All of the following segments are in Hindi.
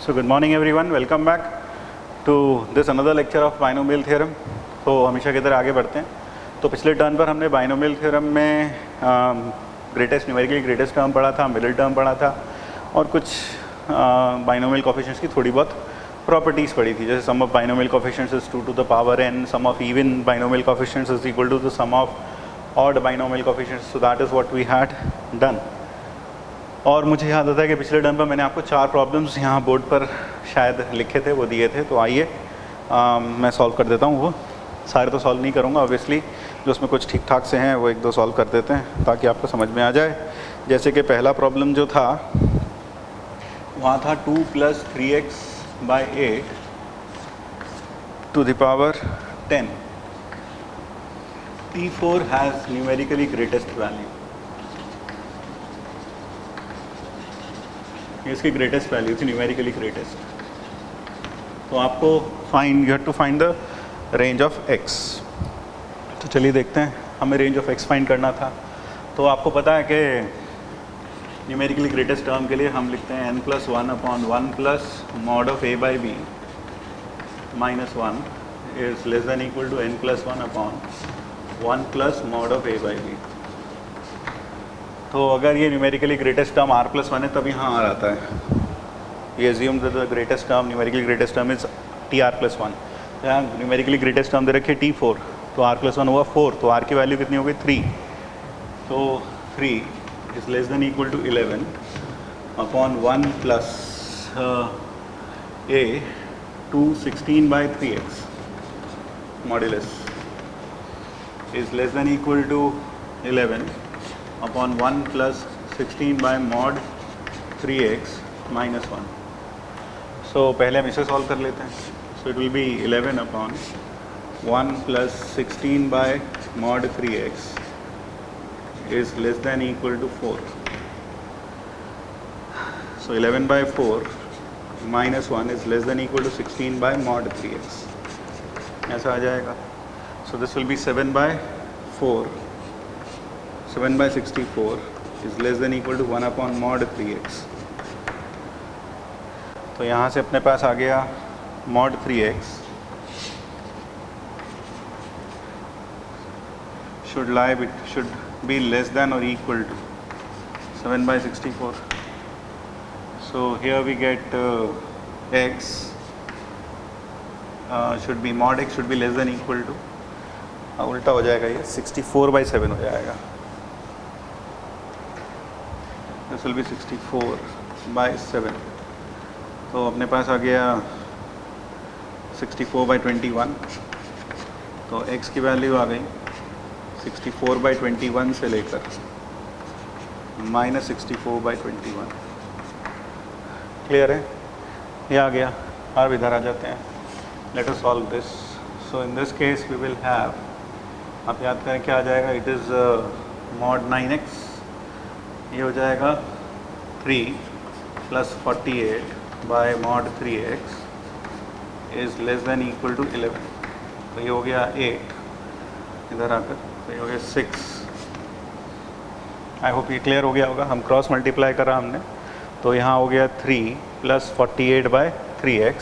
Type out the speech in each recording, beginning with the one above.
So good morning everyone, welcome back to this another lecture of binomial theorem. तो हमेशा की तरह आगे बढ़ते हैं. तो पिछले टर्न पर हमने बाइनोमियल थ्योरम में न्यूमेरिकली ग्रेटेस्ट टर्म पढ़ा था, मिडिल टर्म पढ़ा था और कुछ बाइनोमियल कोफिशिएंट्स की थोड़ी बहुत प्रॉपर्टीज़ पढ़ी थी. जैसे sum of binomial coefficients is 2 to the power n, sum of even binomial coefficients is equal to the sum of odd binomial coefficients. So that is what we had done. और मुझे याद आता है कि पिछले टर्म पर मैंने आपको 4 प्रॉब्लम्स यहाँ बोर्ड पर शायद लिखे थे, वो दिए थे. तो आइए मैं सॉल्व कर देता हूँ. वो सारे तो सॉल्व नहीं करूँगा ऑब्वियसली, जो उसमें कुछ ठीक ठाक से हैं वो 1-2 सॉल्व कर देते हैं ताकि आपको समझ में आ जाए. जैसे कि पहला प्रॉब्लम जो था वहाँ था 2 + 3x / 8 to the power 10. T4 has numerically greatest value. इसकी ग्रेटेस्ट वैल्यू थी, न्यूमेरिकली ग्रेटेस्ट. तो आपको you have to find the range of x. तो चलिए देखते हैं, हमें रेंज ऑफ x फाइंड करना था. तो आपको पता है कि न्यूमेरिकली ग्रेटेस्ट टर्म के लिए हम लिखते हैं n+1/1 + mod of a by b minus 1 is less than equal to n+1/1 + mod of a by b. तो अगर ये न्यूमेरिकली ग्रेटेस्ट टर्म r+1 है तब यहाँ r आता है. ये assume the greatest term, numerically greatest term is tr+1. यहाँ न्यूमेरिकली ग्रेटेस्ट टर्म दे रखे t4, तो r+1 हुआ 4, तो r की वैल्यू कितनी हो गई 3. तो 3 is less than equal to 11/1 + a to 16/3x modulus is less than equal to 11/1 + 16 by mod 3x minus 1. So पहले हम इसे सॉल्व कर लेते हैं. So it will be 11/1 + 16 by mod 3x is less than equal to 4. So 11/4 minus 1 is less than equal to 16 by mod 3x. ऐसा आ जाएगा. So this will be 7/4. 7/64 is less than equal to 1/mod 3x. तो यहाँ से अपने पास आ गया mod 3x should be less than or equal to 7/64. So here we get x should be mod x should be less than equal to, उल्टा हो जाएगा, ये 64/7 हो जाएगा. This will be 64/7. तो अपने पास आ गया 64/21. तो x की वैल्यू आ गई 64/21 से लेकर -64/21. क्लियर है? ये आ गया. अब इधर आ जाते हैं. Let us solve this. So in this case we will have, आप याद करें क्या आ जाएगा, इट इज़ mod 9x. ये हो जाएगा 3 + 48 by mod 3x is less than equal to 11. तो ये हो गया 8 इधर आकर, तो ये हो गया 6. आई होप ये क्लियर हो गया होगा. हम क्रॉस मल्टीप्लाई करा हमने, तो यहाँ हो गया 3 + 48 by 3x.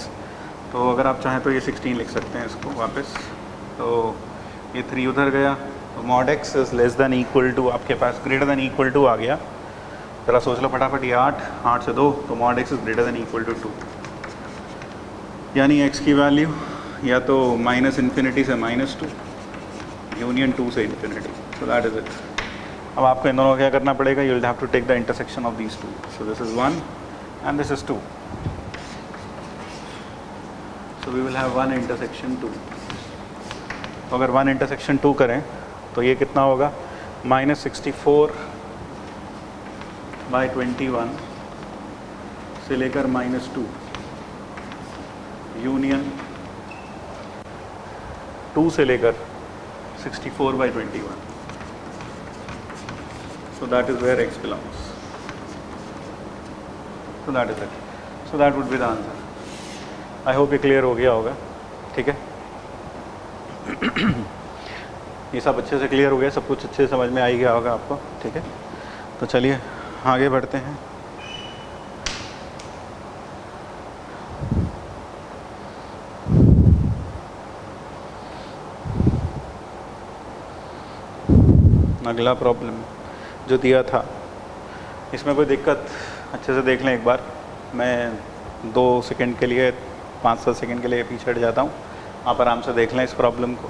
तो अगर आप चाहें तो ये 16 लिख सकते हैं इसको वापस. तो ये 3 उधर गया, तो mod x is less than equal to, आपके पास greater than equal to आ गया. जरा सोच लो फटाफट. ये 8 से 2, तो mod x is greater than equal to 2. यानी x की वैल्यू या तो -∞ से -2 यूनियन 2 से इन्फिनिटी. So that is it. अब आपको इन दोनों को क्या करना पड़ेगा, you will have to take the intersection of these two. So this is 1 and this is 2. So we will have 1 intersection 2. तो अगर 1 इंटरसेक्शन 2 करें तो ये कितना होगा, -64/21 से लेकर -2 यूनियन 2 से लेकर 64/21. So that is where x belongs. So that is it. So that would be the answer. I hope ये क्लियर हो गया होगा. ठीक है. ये सब अच्छे से क्लियर हो गया, सब कुछ अच्छे से समझ में आ ही गया होगा आपको. ठीक है. तो चलिए आगे बढ़ते हैं. अगला प्रॉब्लम जो दिया था, इसमें कोई दिक्कत अच्छे से देख लें एक बार। मैं 2 सेकंड के लिए 5-7 सेकंड के लिए पीछे हट जाता हूँ, आप आराम से देख लें इस प्रॉब्लम को।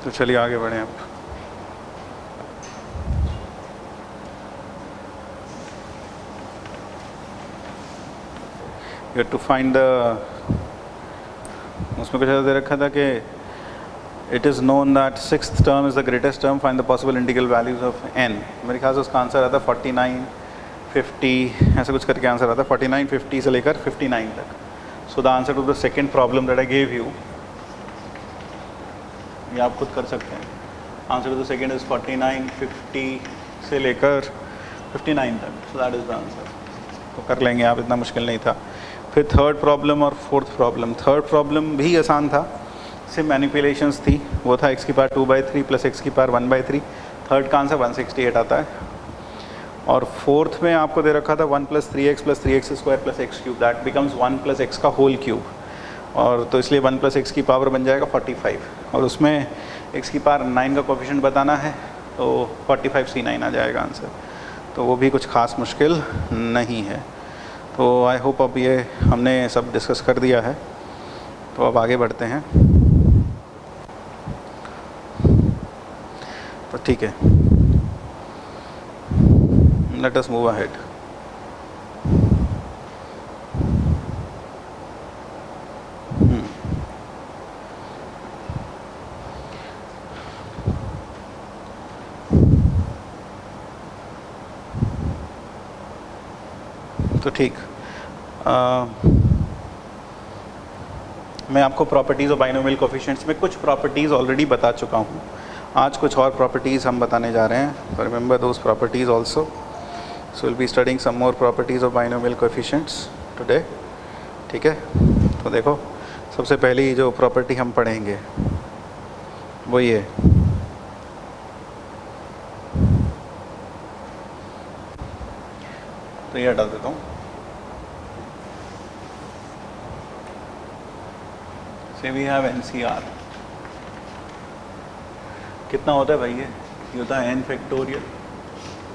तो चलिए आगे बढ़ें अब। You have to find the, उसमें कुछ ऐसा दे रखा था कि it is known that sixth term is the greatest term, find the possible integral values of n। मेरे ख्याल से उसका आंसर आता है 49, 50, ऐसा कुछ करके आंसर आता है 49, 50 से लेकर 59 तक। So the answer to the second problem that I gave you, ये आप खुद कर सकते हैं। Answer to the second is 49, 50 से लेकर 59 तक। So that is the answer. तो कर लेंगे आप, इतना मुश्किल नहीं था। फिर थर्ड प्रॉब्लम और फोर्थ प्रॉब्लम। थर्ड प्रॉब्लम भी आसान था, सिर्फ मैनिपुलेशंस थी। वो था x की पावर 2/3 प्लस x की पावर 1/3। थर्ड का आंसर 168 आता है। और फोर्थ में आपको दे रखा था 1 + 3x + 3x² + x³ that becomes 1 + x का होल क्यूब। और तो इसलिए 1 + x की पावर बन जाएगा 45, और उसमें x की पावर 9 का कोफिशिएंट बताना है, तो 45C9 आ जाएगा आंसर। तो वो भी कुछ खास मुश्किल नहीं है। तो आई होप अब ये हमने सब डिस्कस कर दिया है, तो अब आगे बढ़ते हैं। तो ठीक है, लेट अस मूव अहेड। तो ठीक, मैं आपको प्रॉपर्टीज़ और बाइनोमियल कोफिशिएंट्स में कुछ प्रॉपर्टीज़ ऑलरेडी बता चुका हूँ। आज कुछ और प्रॉपर्टीज़ हम बताने जा रहे हैं। तो remember those properties also. So will be studying some more properties of binomial coefficients today. ठीक है, तो देखो सबसे पहली जो प्रॉपर्टी हम पढ़ेंगे वो ये, तो ये हटा देता हूँ। से वी हैव NCR। कितना होता है भाई ये होता है n factorial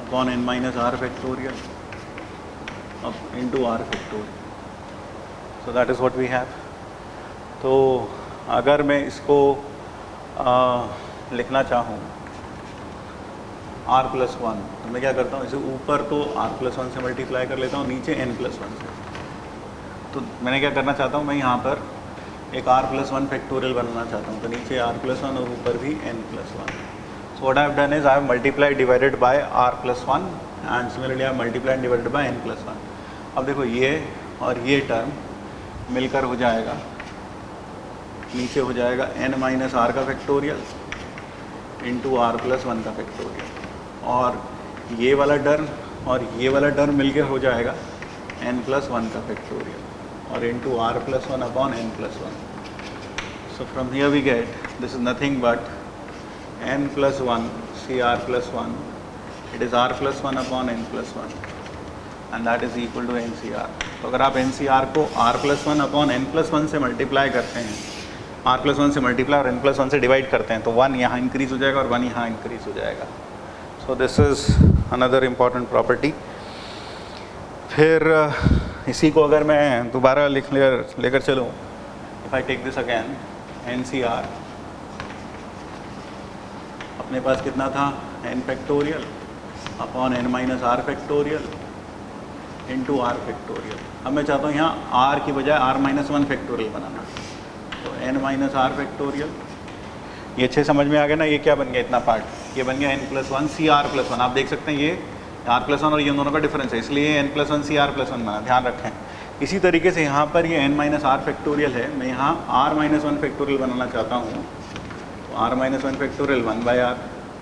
upon n - r factorial अब into r factorial. So that is what we have. तो अगर मैं इसको लिखना चाहूँ r+1, तो मैं क्या करता हूँ, इसे ऊपर तो r+1 से मल्टीप्लाई कर लेता हूँ, नीचे n+1 से। तो मैंने क्या करना चाहता हूँ, मैं यहाँ पर एक r+1 फैक्टोरियल बनाना चाहता हूँ। तो नीचे r+1 और ऊपर भी n+1। So what I have done is I have multiply divided by r+1 and similarly I have multiply divided by n+1। अब देखो ये और ये टर्म मिलकर हो जाएगा, नीचे हो जाएगा n - r का फैक्टोरियल इंटू r+1 का फैक्टोरियल, और ये वाला टर्म और ये वाला टर्म मिलकर हो जाएगा n+1 का फैक्टोरियल और into r+1 upon n+1. So from here we get this is nothing but n+1 CR+1. It is r+1 upon n+1 and that is equal to NCR. तो अगर आप NCR को r+1 upon n+1 से मल्टीप्लाई करते हैं, r+1 से मल्टीप्लाई और n+1 से डिवाइड करते हैं, तो 1 यहाँ इंक्रीज़ हो जाएगा और 1 यहाँ इंक्रीज़ हो जाएगा। So this is another important property. फिर इसी को अगर मैं दोबारा लेकर चलूँ, if I take this again NCR, अपने पास कितना था n factorial upon n - r factorial into r factorial. अब मैं चाहता हूँ यहाँ r की बजाय r-1 फैक्टोरियल बनाना, तो n - r फैक्टोरियल। ये अच्छे समझ में आ गया ना, ये क्या बन गया इतना पार्ट, ये बन गया n+1 CR+1। आप देख सकते हैं ये r+1 और ये दोनों का डिफरेंस है, इसलिए n+1 CR+1 बना, ध्यान रखें। इसी तरीके से यहाँ पर ये n - r फैक्टोरियल है, मैं यहाँ r-1 फैक्टोरियल बनाना चाहता हूँ, तो r-1 फैक्टोरियल 1/r,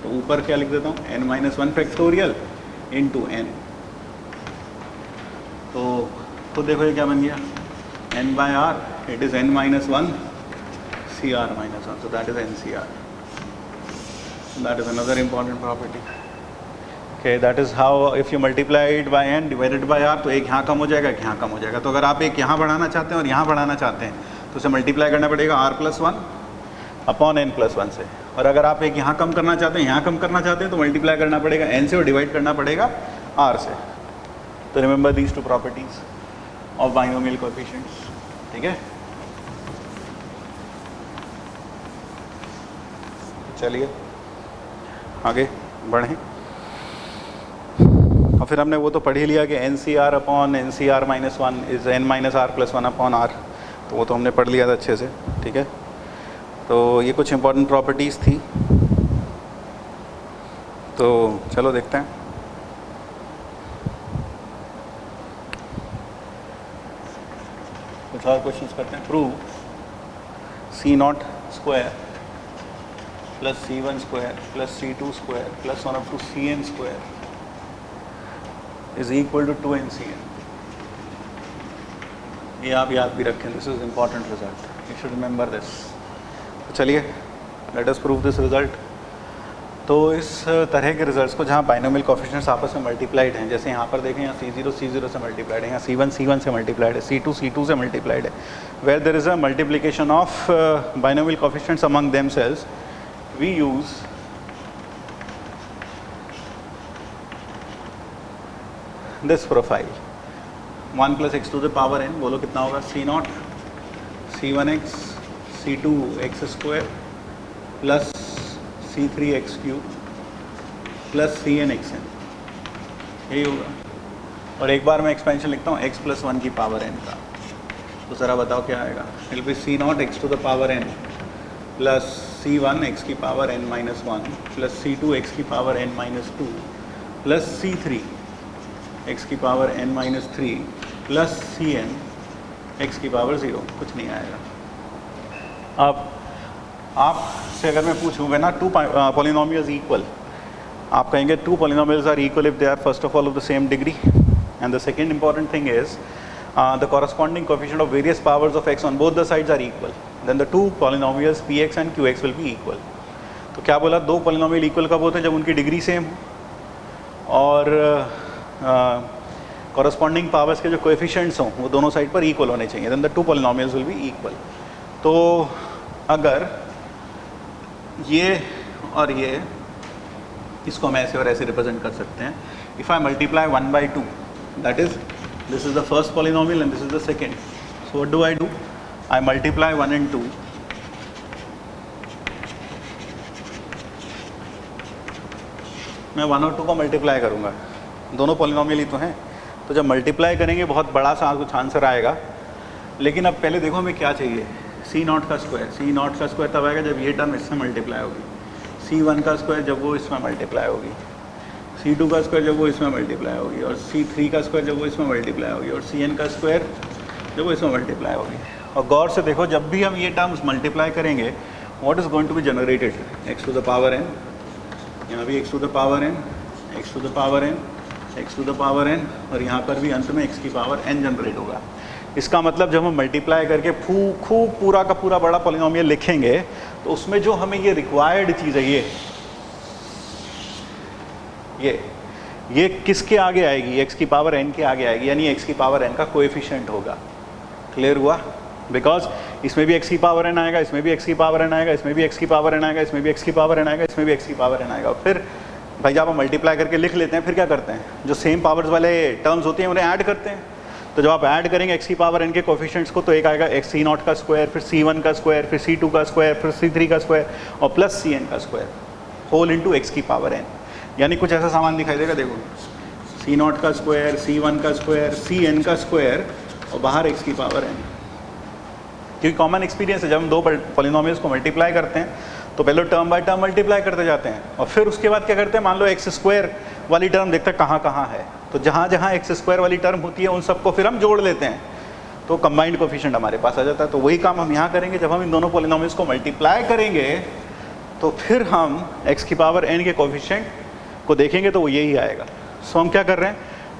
तो ऊपर क्या लिख देता हूँ n - 1 फैक्टोरियल इंटू n। तो खुद देखो ये क्या बन गया n/r it is n minus 1 CR minus 1. So that is NCR. That is another important property. Okay, that is how if you multiply it by n divided by r, तो एक यहाँ कम हो जाएगा, एक यहाँ कम हो जाएगा. तो अगर आप एक यहाँ बढ़ाना चाहते हैं और यहाँ बढ़ाना चाहते हैं तो उसे मल्टीप्लाई करना पड़ेगा r plus 1 upon n plus 1 से. और अगर आप एक यहाँ कम करना चाहते हैं, यहाँ कम करना चाहते हैं तो मल्टीप्लाई करना पड़ेगा n से और डिवाइड करना पड़ेगा r से. तो remember these two properties of binomial coefficients. ठीक है, चलिए आगे बढ़ें. और फिर हमने वो तो पढ़ ही लिया कि n C r upon n C r minus 1 is n minus r plus 1 upon r. तो वो तो हमने पढ़ लिया था अच्छे से. ठीक है, तो ये कुछ इंपॉर्टेंट प्रॉपर्टीज़ थी. तो चलो देखते हैं. कुछ और क्वेश्चंस करते हैं. Prove C naught square plus C one square plus C two square plus 1 up to C n square is equal to 2nCn. ये आप याद भी रखें. This is important result, you should remember this. तो चलिए let us prove this result. तो इस तरह के रिजल्ट्स को जहाँ बाइनोमियल कोएफिशिएंट्स आपस में मल्टीप्लाइड हैं, जैसे यहाँ पर देखें, यहाँ C0 C0 से मल्टीप्लाइड है, यहाँ C1 C1 से मल्टीप्लाइड है, C2 C2 से मल्टीप्लाइड है, where there is a multiplication of binomial coefficients among themselves, we use this profile 1 plus x to the power n. बोलो कितना होगा? C0 C1x C2x square plus C3x cube plus CnXn, यही होगा. और एक बार मैं एक्सपेंशन लिखता हूँ x प्लस 1 की पावर n का. तो ज़रा बताओ क्या आएगा? It will be C0 x to the power n plus C1 x की power n minus 1 plus C2 x की power n minus 2 plus C3 x की power n minus 3 plus Cn x की पावर 0. कुछ नहीं आएगा. अब आपसे अगर मैं पूछूँ when are two polynomials equal, आप कहेंगे two polynomials are equal if they are first of all of the same degree, and the second important thing is the corresponding coefficient of various powers of x on both the sides are equal, then the two polynomials px and qx will be equal. तो क्या बोला? दो पॉलिनोमियल इक्वल कब होते हैं? जब उनकी डिग्री सेम हो और कॉरस्पॉन्डिंग पावर्स के जो कोएफिशिएंट्स हों वो दोनों साइड पर इक्वल होने चाहिए. Then the two polynomials will be equal. तो अगर ये और ये, इसको हम ऐसे और ऐसे रिप्रेजेंट कर सकते हैं. If I multiply 1/2, that is this is the first polynomial and this is the second. So what do? I multiply 1 and 2. मैं 1 और 2 को मल्टीप्लाई करूँगा, दोनों पॉलिनोमियल ही तो हैं. तो जब मल्टीप्लाई करेंगे बहुत बड़ा सा कुछ आंसर आएगा. लेकिन अब पहले देखो हमें क्या चाहिए. C0 का स्क्वायर. C0 का स्क्वायर तब आएगा जब ये टर्म इससे मल्टीप्लाई होगी. C1 का स्क्वायर जब वो इसमें मल्टीप्लाई होगी. C2 का स्क्वायर जब वो इसमें मल्टीप्लाई होगी. और C3 का स्क्वायर जब वो इसमें मल्टीप्लाई होगी. और Cn का स्क्वायर जब वो इसमें मल्टीप्लाई होगी. और गौर से देखो, जब भी हम ये टर्म्स मल्टीप्लाई करेंगे, what is going to be generated? x to the power n. यहाँ भी x to the power n, x to the power n, x to the power n, और यहाँ पर भी अंत में x की पावर n जनरेट होगा. इसका मतलब जब हम मल्टीप्लाई करके खूब पूरा का पूरा बड़ा पॉलिनोमियल लिखेंगे तो उसमें जो हमें ये रिक्वायर्ड चीज़ है, ये किसके आगे आएगी? x की पावर n के आगे आएगी, यानी x की पावर n का कोएफिशिएंट होगा. क्लियर हुआ? बिकॉज इसमें भी x की पावर n आएगा, इसमें भी x की पावर n आएगा, इसमें भी x की पावर n आएगा, इसमें भी x की पावर n आएगा, इसमें भी x की पावर n आएगा. फिर भाई जब हम मल्टीप्लाई करके लिख लेते हैं, फिर क्या करते हैं? जो सेम पावर्स वाले टर्म्स होते हैं उन्हें ऐड करते हैं. तो जब आप ऐड करेंगे x की पावर n के कोएफिशिएंट्स को, तो एक आएगा C0 का स्क्वायर, फिर C1 का स्क्वायर, फिर C2 का स्क्वायर, फिर C3 का स्क्वायर और प्लस Cn का स्क्वायर, होल इनटू x की पावर n. यानी कुछ ऐसा सामान दिखाई देगा. देखो, C0 का स्क्वायर, C1 का स्क्वायर, Cn का स्क्वायर और बाहर x की पावर n. क्योंकि कॉमन एक्सपीरियंस है, जब हम दो पॉलिनोमियल्स को मल्टीप्लाई करते हैं तो पहले टर्म बाय टर्म मल्टीप्लाई करते जाते हैं और फिर उसके बाद क्या करते हैं? मान लो एक्स स्क्वायर वाली टर्म देखते हैं कहाँ कहाँ है, तो जहाँ जहाँ एक्स स्क्वायर वाली टर्म होती है उन सबको फिर हम जोड़ लेते हैं, तो कंबाइंड कोएफिशिएंट हमारे पास आ जाता है. तो वही काम हम यहाँ करेंगे. जब हम इन दोनों पॉलिनोमियल्स को मल्टीप्लाई करेंगे तो फिर हम x की पावर n के कोएफिशिएंट को देखेंगे तो वो यही आएगा. सो हम क्या कर रहे हैं?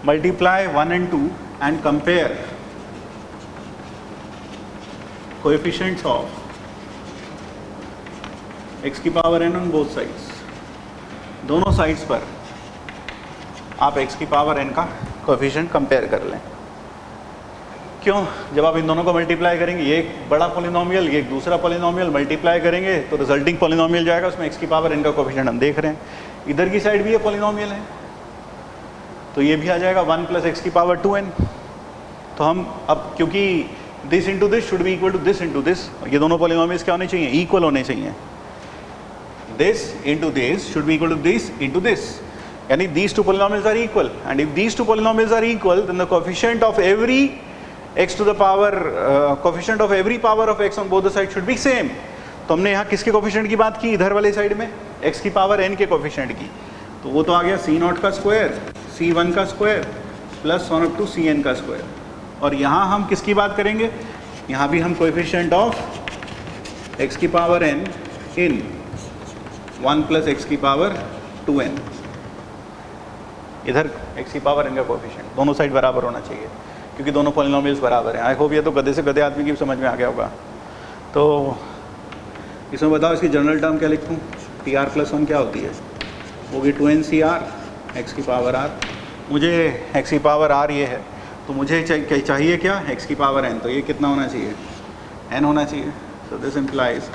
Multiply 1 and 2 and compare coefficients of x की power n on both sides, दोनों साइड्स पर आप x की पावर n का कोएफिशिएंट कंपेयर कर लें। क्यों? जब आप इन दोनों को मल्टीप्लाई करेंगे, ये एक बड़ा पॉलिनोमियल, ये एक दूसरा पॉलिनोमियल, मल्टीप्लाई करेंगे तो रिजल्टिंग पॉलिनोमियल जाएगा, उसमें x की पावर n का कोएफिशिएंट हम देख रहे हैं। इधर की साइड भी ये पॉलिनोमियल है तो ये भी आ जाएगा 1 प्लस x की पावर 2n। तो हम अब, क्योंकि this into this should be equal to this into this, ये दोनों पॉलिनोमियल्स क्या होने चाहिए? इक्वल होने चाहिए। This into this should be equal to this into this, यानी these two polynomials are equal, and if these two polynomials are equal then the coefficient of every x to the power coefficient of every power of x on both the sides should be same। तो हमने यहाँ किसके कोफिशिएंट की बात की? इधर वाले साइड में x की पावर n के कोफिशिएंट की, तो वो तो आ गया c0 का स्क्वायर, c1 का square plus 1 up to cn का स्क्वायर। और यहाँ हम किसकी बात करेंगे? यहाँ भी हम कोएफिशिएंट ऑफ x की power n in 1 plus x की पावर 2n, इधर x की पावर n का कोएफिशिएंट, दोनों साइड बराबर होना चाहिए क्योंकि दोनों पॉलिनोमियल्स बराबर हैं। आई होप ये तो गधे से गधे आदमी की समझ में आ गया होगा। तो इसमें बताओ इसकी जनरल टर्म क्या लिखूँ? tr प्लस 1 क्या होती है? होगी 2ncr x की पावर r। मुझे x की पावर r ये है, तो मुझे चाहिए क्या? x की पावर n, तो ये कितना होना चाहिए? n होना चाहिए। So this implies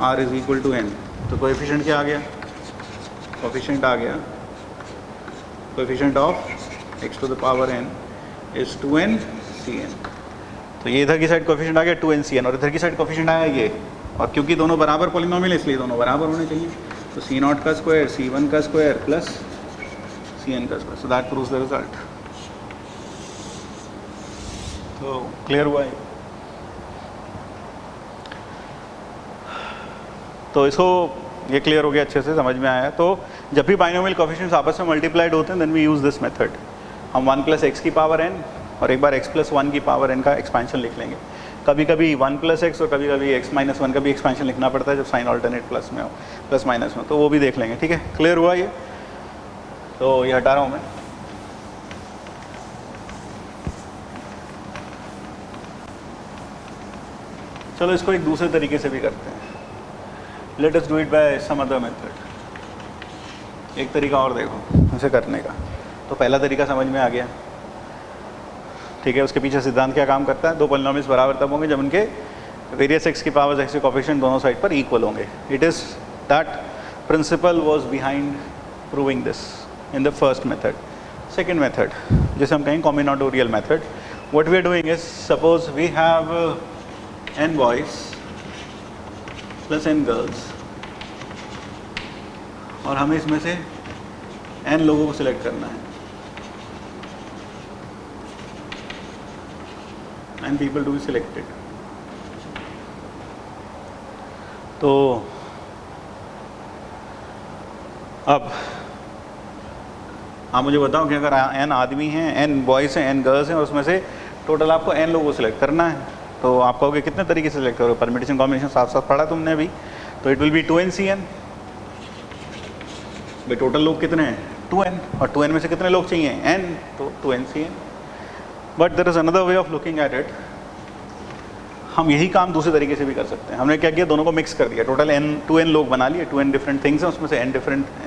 r is equal to n। तो कोएफिशिएंट क्या आ गया? कोएफिशिएंट आ गया, coefficient of x to the power n is 2n/cn। तो ये इधर की साइड कोएफिशिएंट आ गया 2n/cn और इधर की साइड कोएफिशिएंट आया ये, और क्योंकि दोनों बराबर पॉलिनोमियल है इसलिए दोनों बराबर होने चाहिए। तो c0 का स्क्वायर, c1 का स्क्वायर प्लस cn का square, so that proves the result. तो क्लियर हुआ है? तो इसको ये क्लियर हो गया, अच्छे से समझ में आया। तो जब भी बाइनोमियल कोएफिशिएंट्स आपस में मल्टीप्लाइड होते हैं then we use this method. हम 1 प्लस x की पावर n और एक बार x प्लस 1 की पावर n का एक्सपेंशन लिख लेंगे। कभी कभी 1 प्लस x और कभी कभी x माइनस 1 का भी एक्सपेंशन लिखना पड़ता है जब साइन ऑल्टरनेट प्लस में हो, प्लस माइनस में, तो वो भी देख लेंगे। ठीक है, क्लियर हुआ ये? तो ये हटा रहा हूँ मैं। चलो इसको एक दूसरे तरीके से भी करते हैं। Let us do it by some other method. एक तरीका और देखो इसे करने का। तो पहला तरीका समझ में आ गया, ठीक है। उसके पीछे सिद्धांत क्या काम करता है? दो पॉलिनोमियल्स बराबर तब होंगे जब उनके वेरियस x की पावर x के कोएफिशिएंट दोनों साइड पर इक्वल होंगे। It is that principle was behind proving this in the first method. Second method जिसे हम कहेंगे combinatorial method, what we are doing is, suppose we have n boys plus n girls और हमें इसमें से n लोगों को सिलेक्ट करना है, n people to be selected। तो अब आप मुझे बताओ कि अगर n आदमी हैं, n बॉयज़ हैं, n गर्ल्स हैं और उसमें से टोटल आपको n लोगों को सिलेक्ट करना है, तो आप कहोगे कितने तरीके से सिलेक्ट करोगे? परम्यूटेशन कॉम्बिनेशन साथ साथ पढ़ा तुमने अभी। तो इट विल बी 2n/cn। भाई टोटल लोग कितने हैं? 2n, और 2n में से कितने लोग चाहिए? n, तो 2n/cn। But there is another way of looking at it. हम यही काम दूसरे तरीके से भी कर सकते हैं। हमने क्या किया, दोनों को मिक्स कर दिया। टोटल n 2n लोग बना लिए, 2n डिफरेंट थिंग्स हैं, उसमें से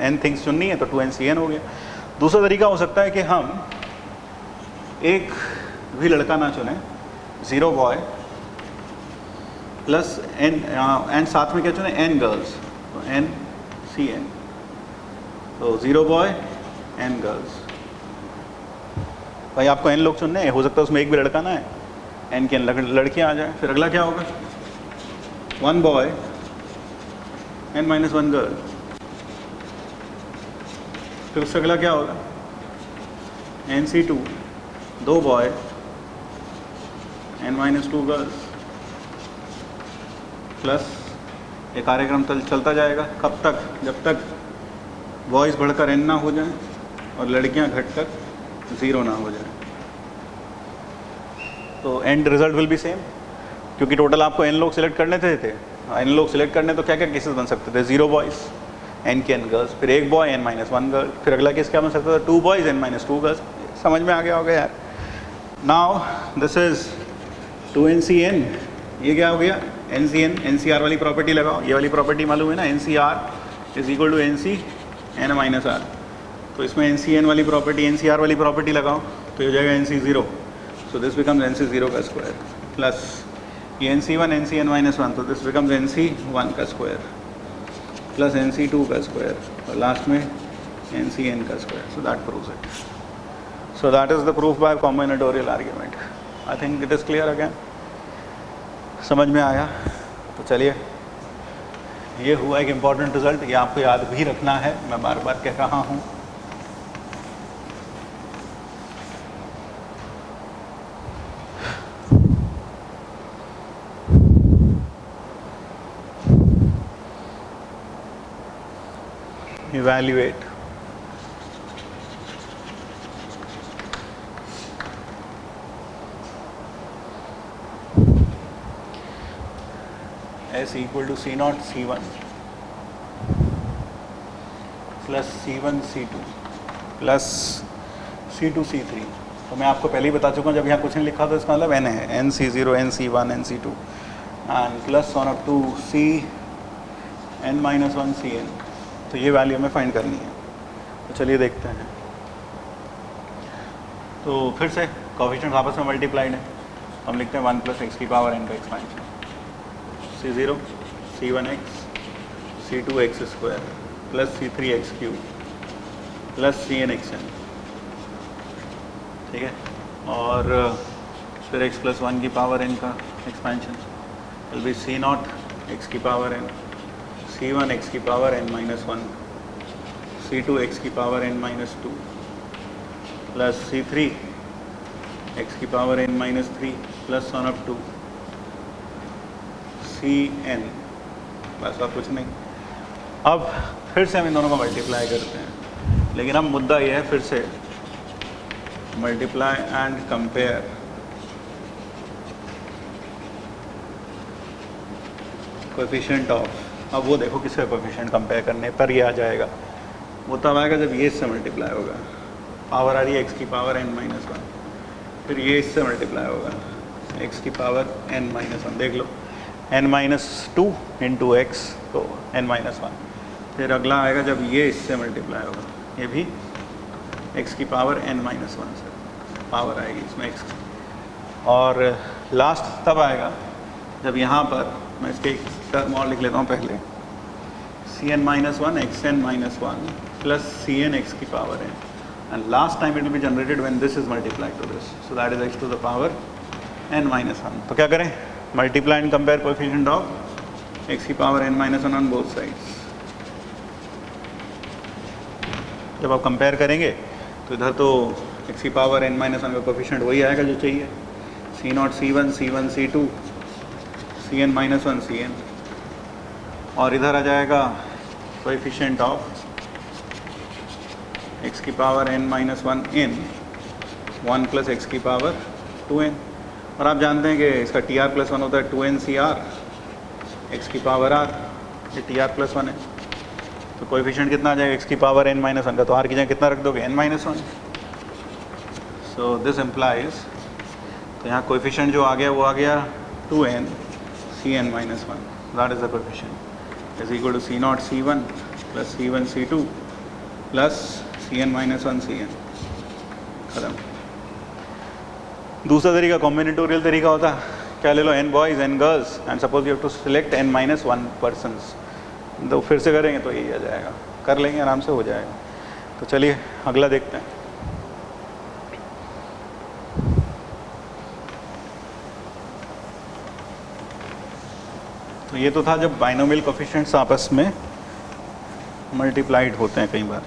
n थिंग्स चुननी है तो 2n/cn हो गया। दूसरा तरीका हो सकता है कि हम एक भी लड़का ना चुने, 0 बॉय प्लस n साथ में क्या चुने? n गर्ल्स, तो n/cn। तो 0 बॉय n गर्ल्स। भाई आपको n लोग चुनने हैं, हो सकता है उसमें एक भी लड़का ना है, n की लड़कियां आ जाए। फिर अगला क्या होगा? 1 बॉय n-1 गर्ल। फिर उससे अगला क्या होगा? nc2 2 boy n-2 girls, plus ये कार्यक्रम चलता जाएगा कब तक? जब तक बॉयज़ बढ़कर n ना हो जाए और लड़कियां घटकर 0 ना हो जाए। तो and result will be same, क्योंकि टोटल आपको n लोग सिलेक्ट करने थे। n लोग सिलेक्ट करने तो क्या क्या केसेस बन सकते थे? 0 बॉयज़ n की n गर्ल्स, फिर 1 बॉय n-1 गर्ल, फिर अगला केस क्या बन सकता था? 2 बॉयज़ n-2 गर्ल्स। समझ में आ गया होगा यार। नाउ दिस इज 2n/cn ये क्या हो गया, NCN, NCR वाली प्रॉपर्टी लगाओ, ये वाली प्रॉपर्टी मालूम है ना, NCR is equal to NCN minus R। तो इसमें NCN वाली प्रॉपर्टी, NCR वाली प्रॉपर्टी लगाओ तो ये हो जाएगा NC0, so this becomes NC0 का स्क्वायर, प्लस ये NC1 NCN माइनस 1, तो दिस बिकम्स NC1 का स्क्वायर, प्लस NC2 का स्क्वायर, और लास्ट में NCN का square. So that proves it. So that is the proof by combinatorial argument. I think it is clear again, समझ में आया? तो चलिए, ये हुआ एक इम्पॉर्टेंट रिजल्ट, ये आपको याद भी रखना है, मैं बार बार कह रहा हूँ। Evaluate S equal to C naught C1 plus C1 C2 plus C2 C3। तो मैं आपको पहले ही बता चुका हूँ, जब यहाँ कुछ नहीं लिखा तो इसका मतलब n है, NC0 NC1 NC2 and plus on up to CN minus 1 CN। तो ये वैल्यू हमें फाइंड करनी है। तो चलिए देखते हैं। तो फिर से कोएफिशिएंट्स आपस में मल्टीप्लाइड है, हम लिखते हैं 1 प्लस एक्स की पावर n का expansion, C0 C1x C2x square plus C3x cube plus CNxn, ठीक है। और फिर x प्लस 1 की पावर n का expansion will be C0 x की पावर n, C1 x की power n minus 1, C2 x की power n minus 2 plus C3 x की power n minus 3 plus on up to CN, बस और कुछ नहीं। अब फिर से हम इन दोनों को मल्टीप्लाई करते हैं, लेकिन अब मुद्दा ये है, फिर से multiply and compare coefficient of, अब वो देखो किसका कोएफिशिएंट कंपेयर करने पर ये आ जाएगा, वो तब आएगा जब ये इससे मल्टीप्लाई होगा, पावर आ रही है x की पावर n माइनस 1, फिर ये इससे मल्टीप्लाई होगा x की पावर n माइनस 1, देख लो n माइनस 2 इंटू एक्स, तो n माइनस 1, फिर अगला आएगा जब ये इससे मल्टीप्लाई होगा, ये भी x की पावर n माइनस 1 से पावर आएगी इसमें x की, और लास्ट तब आएगा जब यहाँ पर मैं इसके एक टर्म और लिख लेता हूँ पहले, Cn minus 1 xn minus 1 plus Cn x की power n, and last time it will be generated when this is multiplied to this, so that is x to the power n minus 1। तो क्या करें, multiply and compare coefficient of x की power n minus 1 on both sides. जब आप कंपेयर करेंगे तो इधर तो x की पावर n माइनस 1 का कोएफिशिएंट वही आएगा जो चाहिए, C0 C1 C1 C2 Cn minus 1 Cn, और इधर आ जाएगा कोएफिशिएंट ऑफ x की power n minus 1 n 1 plus x की पावर 2n, और आप जानते हैं कि इसका TR प्लस 1 होता है 2nCR x की पावर r, ये TR प्लस 1 है, तो कोएफिशिएंट कितना आ जाएगा x की पावर n माइनस 1 का, तो r की जगह कितना रख दोगे, n minus 1। So this implies, तो यहाँ कोएफिशिएंट जो आ गया वो आ गया 2n Cn minus 1, that is the coefficient is equal to C0 C1 plus C1 C2 plus Cn minus 1 Cn, खत्म। दूसरा तरीका कॉम्बिनेटोरियल तरीका होता है, क्या ले लो n boys n girls and suppose you have to select n minus 1 persons, तो फिर से करेंगे तो यही आ जाएगा, कर लेंगे आराम से हो जाएगा। तो चलिए अगला देखते हैं। तो ये तो था जब बाइनोमियल कोएफिशिएंट्स आपस में मल्टीप्लाइड होते हैं कई बार।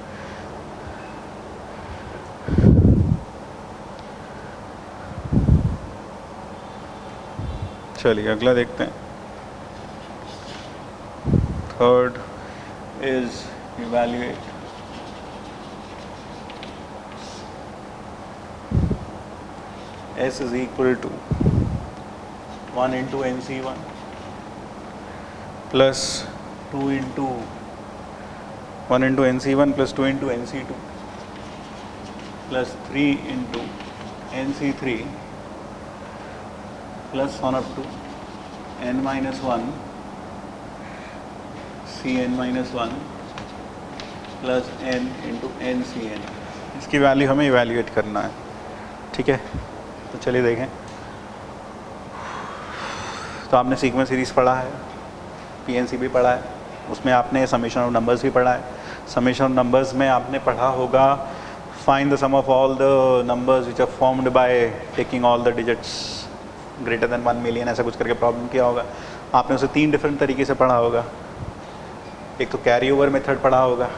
चलिए अगला देखते हैं। Third is evaluate S is equal to 1 into NC1 plus 2 into 1 into NC1 plus 2 into NC2 plus 3 into NC3 plus 1 up to n minus one C n minus one plus n into n C n, इसकी वैल्यू हमें इवेल्यूएट करना है। ठीक है, तो चलिए देखें। तो आपने सीक्वेंस सीरीज पढ़ा है, पीएनसी भी पढ़ा है, उसमें आपने समेशन ऑफ नंबर्स भी पढ़ा है। समेशन ऑफ नंबर्स में आपने पढ़ा होगा find the sum of all the numbers which are formed by taking all the digits greater than 1 million, ऐसा कुछ करके प्रॉब्लम किया होगा। आपने उसे 3 डिफरेंट तरीके से पढ़ा होगा। एक तो कैरी ओवर मेथड पढ़ा होगा,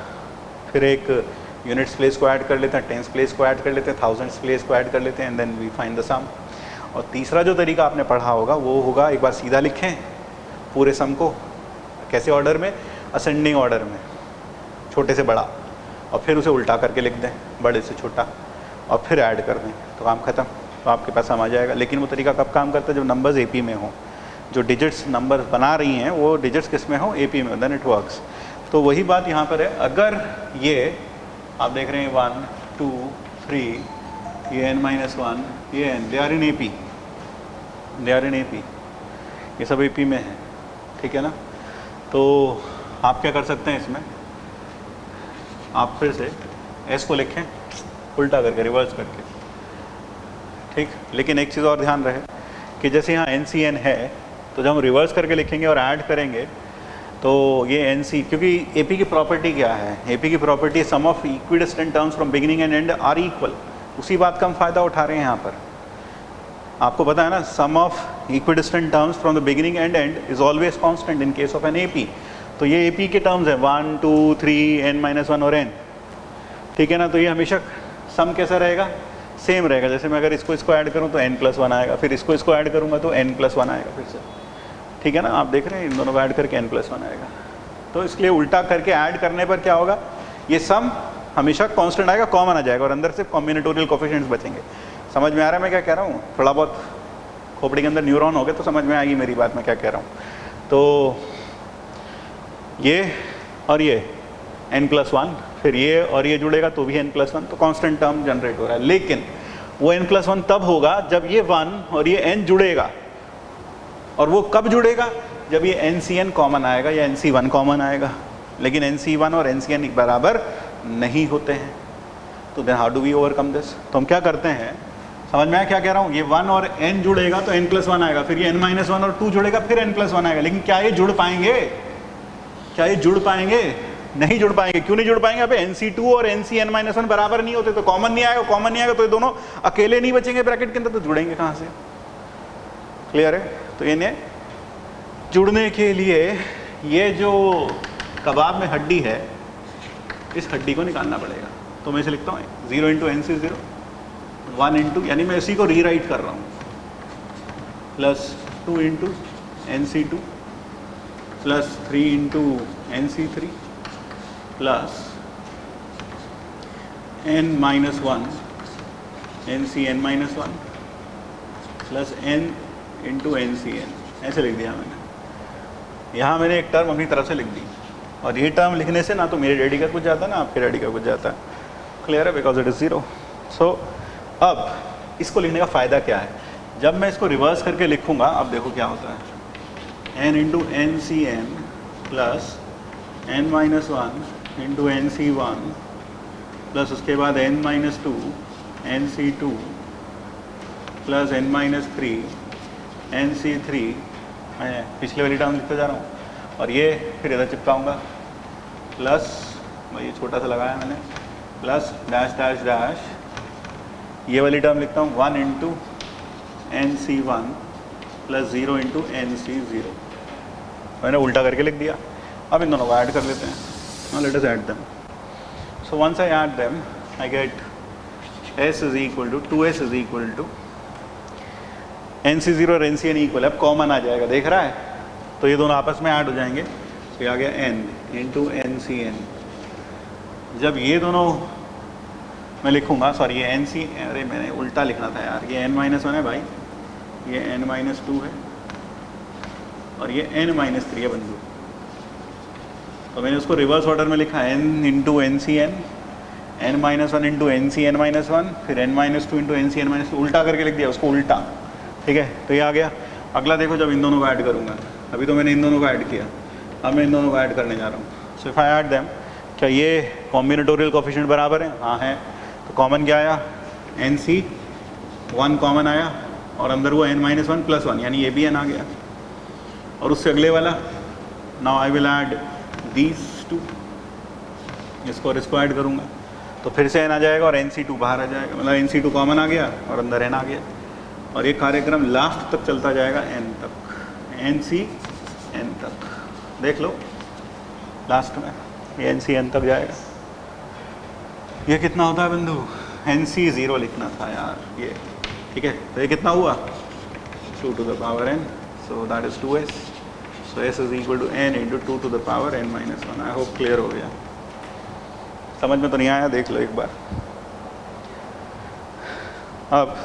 फिर एक यूनिट्स प्लेस को ऐड कर लेते हैं, टेंस प्लेस को ऐड कर लेते हैं, थाउजेंड्स प्लेस को ऐड कर लेते हैं, and then we find the sum. और तीसरा जो तरीका आपने पढ़ा होगा वो होगा एक बार सीधा लिखें पूरे सम को, कैसे ऑर्डर में, असेंडिंग ऑर्डर में, छोटे से बड़ा, और फिर उसे उल्टा करके लिख दें बड़े से छोटा, और फिर ऐड कर दें, तो काम ख़त्म, तो आपके पास सम आ जाएगा। लेकिन वो तरीका कब काम करता है? जब नंबर्स एपी में हो, जो डिजिट्स नंबर बना रही हैं वो डिजिट्स किस में हो? एपी में, देन इट वर्क्स। तो वही बात यहाँ पर है, अगर ये आप देख रहे हैं 1 2 3 ये n माइनस वन, ये n, they are in AP, they are in AP, ये सब एपी में है। ठीक है ना? तो आप क्या कर सकते हैं इसमें, आप फिर से s को लिखें उल्टा करके, रिवर्स करके। ठीक, लेकिन एक चीज़ और ध्यान रहे कि जैसे यहाँ NCN है, तो जब हम रिवर्स करके लिखेंगे और ऐड करेंगे तो ये NC, क्योंकि AP की प्रॉपर्टी क्या है? AP की property sum of equidistant terms from beginning and end are equal. उसी बात का हम फ़ायदा उठा रहे हैं यहाँ पर। आपको पता है ना, sum of equidistant terms from the beginning and end is always constant in case of an AP। तो ये AP के टर्म्स हैं 1 2 3 n माइनस वन और n। ठीक है ना? तो ये हमेशा सम कैसा रहेगा? सेम रहेगा। जैसे मैं अगर इसको ऐड करूँ तो n प्लस वन आएगा, फिर इसको ऐड करूँगा तो n प्लस वन आएगा फिर से। ठीक है ना? आप देख रहे हैं इन दोनों को ऐड करके n प्लस वन आएगा। तो इसलिए उल्टा करके ऐड करने पर क्या होगा? ये सम हमेशा कांस्टेंट आएगा, कॉमन आ जाएगा, और अंदर से कॉम्बिनेटोरियल कोफिशिएंट्स बचेंगे। समझ में आ रहा है मैं क्या कह रहा हूँ? थोड़ा बहुत खोपड़ी के अंदर न्यूरॉन हो गए तो समझ में आएगी मेरी बात, मैं क्या कह रहा हूँ। तो ये और ये n प्लस वन, फिर ये और ये जुड़ेगा तो भी n प्लस वन, तो कांस्टेंट टर्म जनरेट हो रहा है। लेकिन वो n प्लस वन तब होगा जब ये 1 और ये n जुड़ेगा, और वो कब जुड़ेगा? जब ये NCN कॉमन आएगा या NC1 कॉमन आएगा। लेकिन NC1 और NCN बराबर नहीं होते हैं। तो then how do we overcome this? तो हम क्या करते हैं, समझ में आया क्या कह रहा हूँ? ये 1 और n जुड़ेगा तो n प्लस वन आएगा, फिर ये n माइनस वन और 2 जुड़ेगा, फिर n प्लस वन आएगा। लेकिन क्या ये जुड़ पाएंगे? क्या ये जुड़ पाएंगे? नहीं जुड़ पाएंगे। क्यों नहीं जुड़ पाएंगे? अबे NC2 और NCN माइनस वन बराबर नहीं होते, तो कॉमन नहीं आएगा, कॉमन नहीं आएगा तो ये दोनों अकेले नहीं बचेंगे ब्रैकेट के अंदर, तो जुड़ेंगे कहाँ से? क्लियर है? तो इन्हें जुड़ने के लिए ये जो कबाब में हड्डी है, इस हड्डी को निकालना पड़ेगा। तो मैं इसे लिखता हूँ 0 इंटू NC0, 1 इंटू, यानी मैं इसी को रीराइट कर रहा हूँ, plus 2 into NC2 plus 3 into NC3 plus n minus one NCN minus one plus n into NCN, ऐसे लिख दिया मैंने। यहाँ मैंने एक टर्म अपनी तरफ से लिख दी, और ये टर्म लिखने से ना तो मेरे डैडी का कुछ जाता है ना आपके डैडी का कुछ जाता है। क्लियर है? Because it is 0। सो अब इसको लिखने का फ़ायदा क्या है? जब मैं इसको रिवर्स करके लिखूँगा, अब देखो क्या होता है, n into NCN plus n minus one into NC1 plus उसके बाद n minus two NC2 plus n minus three NC3, मैं पिछले वाली टर्म लिखते जा रहा हूँ, और ये फिर इधर चिपकाऊँगा, प्लस ये छोटा सा लगाया मैंने, प्लस डैश डैश डैश, ये वाली टर्म लिखता हूँ 1 into NC1 plus 0 into NC0। मैंने उल्टा करके लिख दिया। अब इन दोनों को ऐड कर लेते हैं। Let us add them. So once I add them I get S is equal to 2S is equal to NC0 और NCN इक्वल है। अब कॉमन आ जाएगा, देख रहा है? तो ये दोनों आपस में ऐड हो जाएंगे, तो ये आ गया n इंटू NCN। जब ये दोनों मैं लिखूँगा, सॉरी ये NC, अरे मैंने उल्टा लिखना था यार, ये n माइनस वन है भाई, ये n माइनस टू है, और ये n माइनस थ्री है बंधु। तो मैंने उसको रिवर्स ऑर्डर में लिखा, n into NCN, n minus one into NCN minus one, फिर n minus two into NCN minus two, उल्टा करके लिख दिया उसको, उल्टा। ठीक है? तो ये आ गया। अगला देखो जब इन दोनों को ऐड करूँगा, अभी तो मैंने इन दोनों को ऐड किया, अब मैं इन दोनों को ऐड करने जा रहा हूँ। So if I add them, क्या ये कॉम्बिनेटोरियल कोफिशिएंट बराबर है? हाँ है। तो कॉमन क्या आया? NC, 1 कॉमन आया और अंदर वो n-1 + 1 यानी ये भी n आ गया। और उससे अगले वाला, now I will add these two, इसको और इसको ऐड करूँगा तो फिर से n आ जाएगा और NC2 बाहर आ जाएगा, मतलब NC2 कॉमन आ गया और अंदर n आ गया। और ये कार्यक्रम लास्ट तक चलता जाएगा n तक, NC n तक। देख लो लास्ट में ये NC n तक जाएगा। ये कितना होता है बंधु? NC 0 लिखना था यार ये, ठीक है। तो ये कितना हुआ? 2 to the power n, so that is 2s, so s is equal to n into 2 to the power n-1। I hope clear हो गया। समझ में तो नहीं आया? देख लो एक बार। अब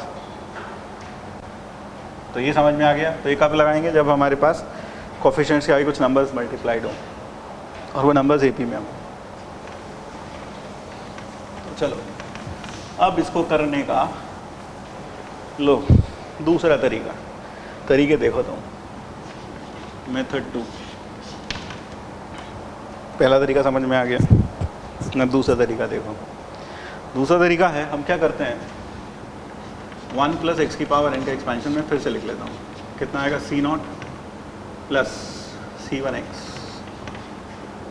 तो ये समझ में आ गया। तो ये कब लगाएंगे? जब हमारे पास कोफिशिएंट्स के आगे कुछ नंबर्स मल्टीप्लाइड हो और वो नंबर्स AP में हो। तो चलो अब इसको करने का लो दूसरा तरीका, तरीके देखो तुम। मेथड 2, पहला तरीका समझ में आ गया ना, दूसरा तरीका देखो। दूसरा तरीका है, हम क्या करते हैं, 1 + x की पावर n का एक्सपेंशन में फिर से लिख लेता हूँ। कितना आएगा? C0 + C1x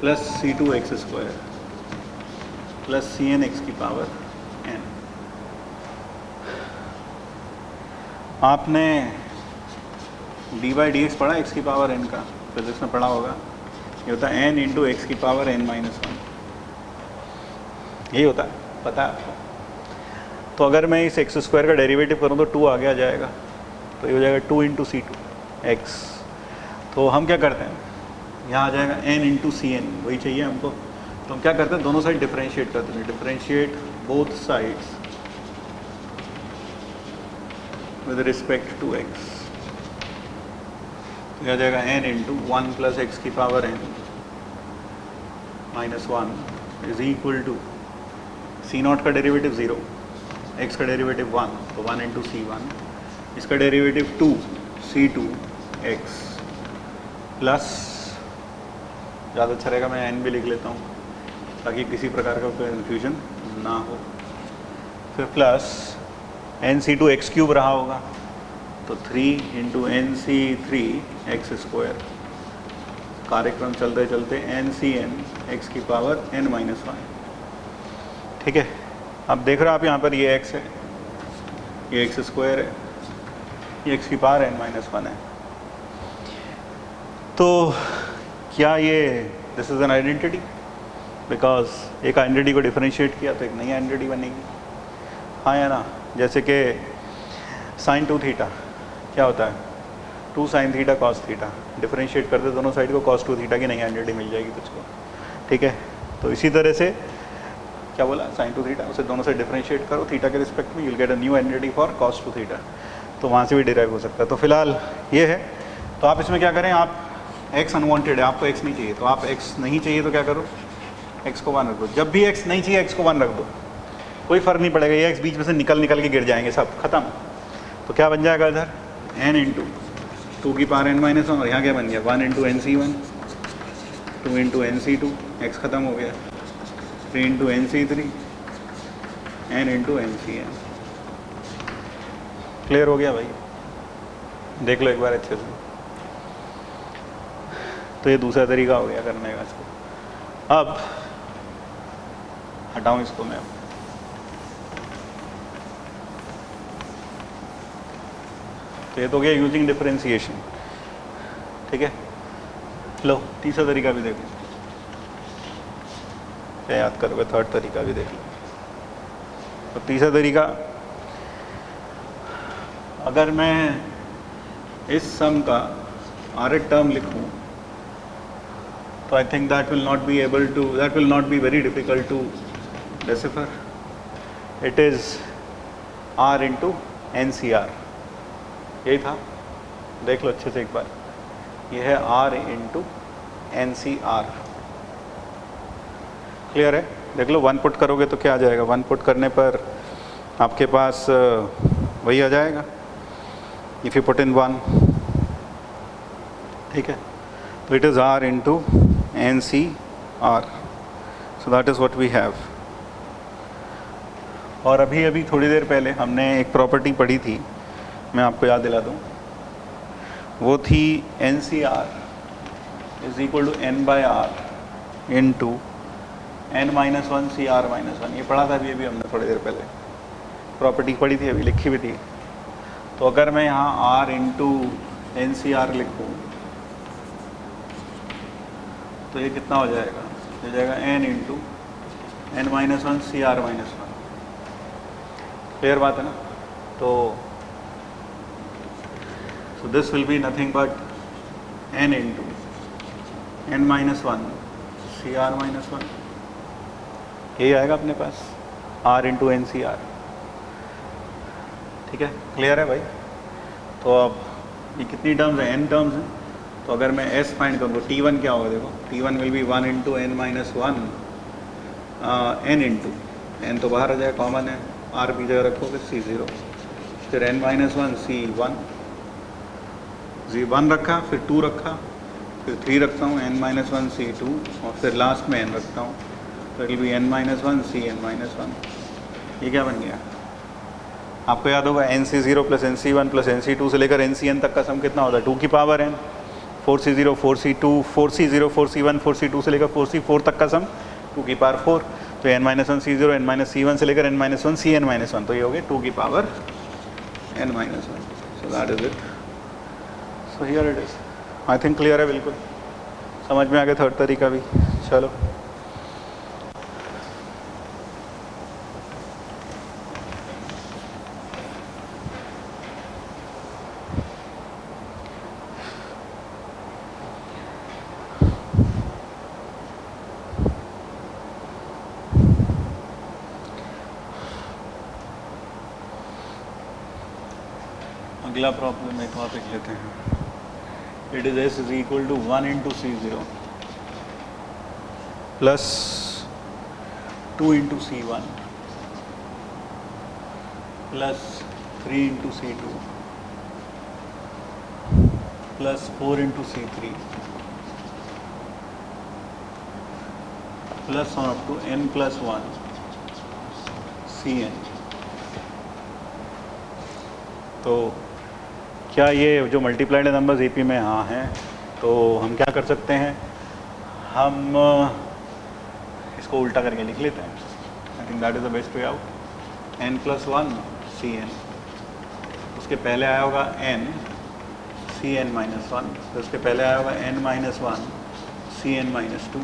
+ C2x² + Cnx की पावर n। आपने d/dx पढ़ा x की पावर n का, फिजिक्स में पढ़ा होगा। ये होता है n × x की पावर n-1, यही होता है, पता है आपको। तो अगर मैं इस x² का डेरिवेटिव करूँ तो 2 आगे आ जाएगा, तो ये हो जाएगा 2 × C2x। तो हम क्या करते हैं, यहाँ आ जाएगा n × Cn, वही चाहिए हमको। तो हम क्या करते हैं, दोनों साइड डिफरेंशिएट करते हैं, differentiate both sides with respect to x। तो यह आ जाएगा n × 1 + x की power n-1 is equal to C0 का डेरिवेटिव 0, x का डेरिवेटिव 1, तो 1 × C1, इसका डेरिवेटिव 2 C2x प्लस, ज़्यादा अच्छा रहेगा मैं n भी लिख लेता हूँ ताकि किसी प्रकार का कोई कन्फ्यूजन ना हो। फिर प्लस NC2x³ रहा होगा, तो 3 × NC3x²। कार्यक्रम चलते चलते NCn x की पावर n-1, ठीक है। अब देख रहे हो आप यहाँ पर ये x है, ये x² है, ये x की पावर n-1 है। तो क्या ये this is an identity? Because एक आइडेंटिटी को डिफरेंशिएट किया तो एक नई आइडेंटिटी बनेगी, हाँ या ना? जैसे कि sin 2θ क्या होता है? 2 sin θ cos θ, डिफरेंशिएट करते दोनों साइड को cos 2θ की नई आइडेंटिटी मिल जाएगी तुझको, ठीक है। तो इसी तरह से क्या बोला, sin 2θ, उसे दोनों साइड डिफरेंशिएट करो थीटा के रिस्पेक्ट में, you will get a new identity for cos 2θ। तो वहाँ से भी डिराइव हो सकता है। तो फिलहाल ये है। तो आप इसमें क्या करें, आप x अनवांटेड है, आपको x नहीं चाहिए, तो आप x नहीं चाहिए तो क्या करो, x को 1 रख दो। जब भी x नहीं चाहिए x को 1 रख दो, कोई फ़र्क नहीं पड़ेगा, ये x बीच में से निकल के गिर जाएंगे सब, ख़त्म। तो क्या बन जाएगा इधर, n × 2 की पावर n-1, और यहाँ क्या बन गया 1 × NC1, 2 × NC2, x ख़त्म हो गया, 3 × NC3, n × NCn। क्लियर हो गया भाई? देख लो एक बार अच्छे से। तो ये दूसरा तरीका हो गया करने का इसको। अब हटाऊं इसको मैं, तो ये तो गया यूजिंग डिफरेंशिएशन, ठीक है। लो तीसरा तरीका भी देखो, क्या याद करोगे, थर्ड तरीका भी देख लो। तो तीसरा तरीका, अगर मैं इस सम का आरएट टर्म लिखूं तो I think that will not be very difficult to decipher. It is R × NCR, यही था, देख लो अच्छे से एक बार। ये है R × NCR, क्लियर है? देख लो 1 पुट करोगे तो क्या आ जाएगा, 1 पुट करने पर आपके पास वही आ जाएगा। इफ़ यू पुट इन 1 ठीक है, तो it is r into n C r, so that is what we have. और अभी अभी थोड़ी देर पहले हमने एक प्रॉपर्टी पढ़ी थी, मैं आपको याद दिला दूँ, वो थी n C r is equal to n by r into n minus one C r minus one. ये पढ़ा था अभी हमने थोड़ी देर पहले, प्रॉपर्टी पढ़ी थी, अभी लिखी हुई थी। तो अगर मैं यहाँ r into n C r लिखूँ तो ये कितना हो जाएगा, हो जाएगा n into n minus one C r minus one. Clear बात है ना? तो this will be nothing but n into n minus one C r minus one, यही आएगा अपने पास, r into n C r. ठीक है, क्लियर है भाई? तो अब ये कितनी टर्म्स हैं, एन टर्म्स हैं। तो अगर मैं एस फाइंड करूँ तो टी वन क्या होगा, देखो T one will be one into n minus one n into n, तो बाहर आ जाए, कॉमन है, आर की जगह रखोगे सी ज़ीरो, फिर n minus one C one, जी वन रखा, फिर टू रखा, फिर थ्री रखता हूँ, n minus one C two, और फिर लास्ट में एन रखता हूँ, तो it will be n minus one C n minus one. ये क्या बन गया? आपको याद होगा n C zero plus n C one plus n C two से लेकर एन सी एन तक का सम कितना होता है, टू की power n, four C zero four C two four C zero four C one four C two से लेकर फोर सी फोर तक का सम टू की पावर फोर। तो n minus one C zero n minus C one से लेकर n minus one C n minus one, तो ये हो गया टू की power n minus one. So that is it, so here it is. I think clear है, बिल्कुल समझ में आ गया थर्ड तरीका भी। चलो अगला प्रॉब्लम एक और लिख लेते हैं। It is S is equal to one into C zero plus two into C one plus three into C two plus four into C three plus on up to n plus one C n. तो क्या ये जो मल्टीप्लाइड नंबर्स एपी में हाँ हैं, तो हम क्या कर सकते हैं, हम इसको उल्टा करके लिख लेते हैं। I think that is the best way out. N plus one C n, उसके पहले आया होगा n C n minus one, फिर उसके पहले आया होगा n minus one C n minus two,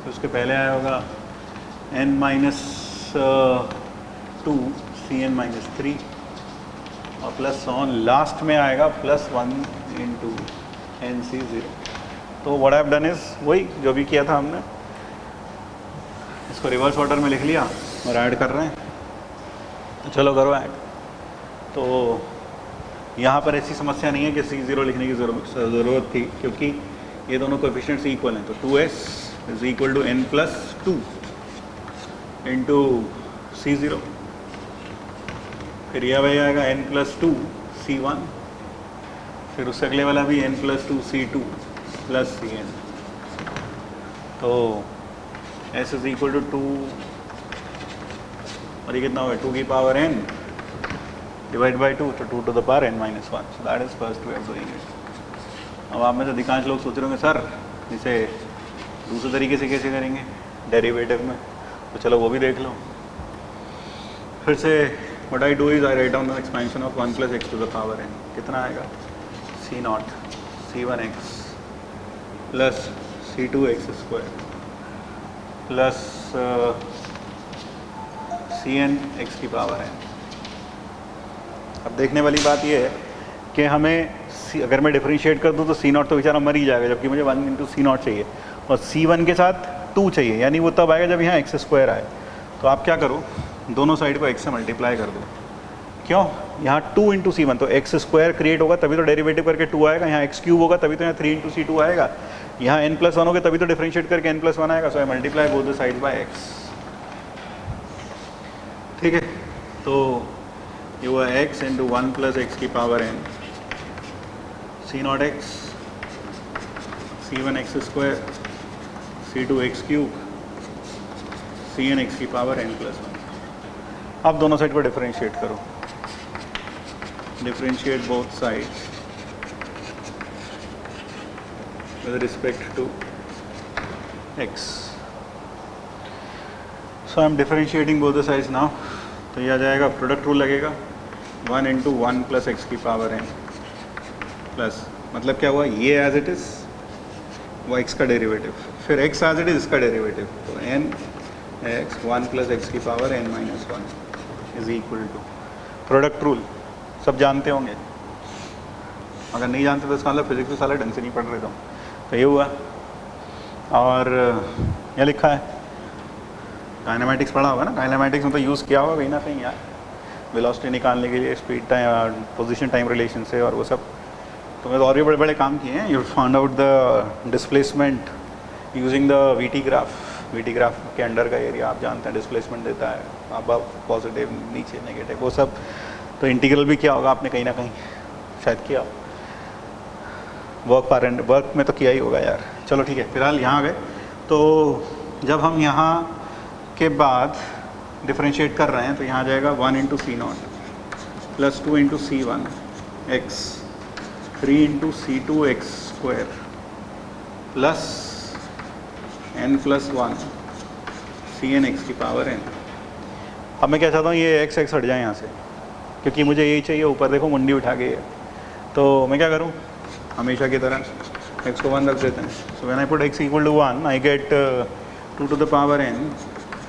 फिर उसके पहले आया होगा n minus two C n minus three, और प्लस ऑन लास्ट में आएगा plus one into n C zero. तो what I have done is वही जो भी किया था हमने, इसको रिवर्स ऑर्डर में लिख लिया और ऐड कर रहे हैं। तो चलो करो ऐड। तो यहाँ पर ऐसी समस्या नहीं है कि सी ज़ीरो लिखने की ज़रूरत थी, क्योंकि ये दोनों कोएफिशिएंट्स इक्वल हैं। तो two S is equal to n plus two into C zero, फिर यह वही आएगा n plus two C one, फिर उससे अगले वाला भी n plus two C two plus C n. तो S is equal to two, और ये कितना होगा, टू की power n divide by two, तो two to the power n minus one. So that is first way of doing it. अब आप में से अधिकांश लोग सोच रहे होंगे सर इसे दूसरे तरीके से कैसे करेंगे डेरिवेटिव में, तो चलो वो भी देख लो। फिर से what I do is I write down the expansion of 1 plus x to the power n, कितना आएगा, c naught c one x plus c two x square plus c n x की पावर n। अब देखने वाली बात ये है कि हमें अगर मैं डिफरेंशिएट कर दूँ तो c नॉट तो बेचारा मर ही जाएगा, जबकि मुझे 1 इंटू सी नॉट चाहिए, और c1 के साथ 2 चाहिए, यानी वो तब आएगा जब यहाँ x स्क्वायर आए। तो आप क्या करो, दोनों साइड को x से मल्टीप्लाई कर दो। क्यों, यहाँ 2 इंटू सी वन, तो एक्स स्क्वायर क्रिएट होगा तभी तो डेरिवेटिव करके 2 आएगा, यहाँ एक्स क्यूब होगा तभी तो यहाँ 3 इंटू सी टू आएगा, यहाँ n प्लस वन होगा तभी तो डिफरेंशिएट करके n प्लस वन आएगा। So I multiply both the side by x। ठीक है, तो ये हुआ x into one plus x की power n, C naught x c1x² c2x³ cnx की पावर n+1। अब दोनों साइड को डिफरेंशिएट करो, differentiate both sides with respect to x. So I am differentiating both the sides now. तो ये आ जाएगा, प्रोडक्ट रूल लगेगा 1 × 1 + x की पावर n प्लस, मतलब क्या हुआ, ये एज इट इज़ वो x का डेरिवेटिव, फिर x एज इट इज़ इसका डेरिवेटिव, तो n x 1 + x की power n-1 is equal to product rule. सब जानते होंगे, अगर नहीं जानते तो इसका मतलब फिजिक्स में साला ढंग से नहीं पढ़ रहे तुम। तो ये हुआ, और ये लिखा है, काइनेमैटिक्स पढ़ा होगा ना, काइनेमैटिक्स में तो यूज़ किया होगा कहीं ना कहीं यार, वेलोसिटी निकालने के लिए speed time position time relation से और वो सब। तो मैं तो और भी बड़े बड़े काम किए हैं। You found out the displacement using the VT graph. VT graph के अंडर का एरिया आप जानते हैं डिस्प्लेसमेंट देता है, अब पॉजिटिव नीचे नेगेटिव वो सब। तो इंटीग्रल भी किया होगा आपने कहीं ना कहीं, शायद किया, वर्क में तो किया ही होगा यार। चलो ठीक है, फिलहाल यहाँ आ गए। तो जब हम यहाँ के बाद डिफरेंशिएट कर रहे हैं तो यहाँ आ जाएगा 1 × c0 + 2 × c1 x 3 × c2x² plus n+1 cnx की पावर n। अब मैं क्या चाहता हूँ, ये x हट जाए यहाँ से, क्योंकि मुझे यही चाहिए। ऊपर देखो मुंडी उठा के, तो मैं क्या करूँ, हमेशा की तरह x को 1 रख देते हैं। So when I put x = 1 I get 2 to the power n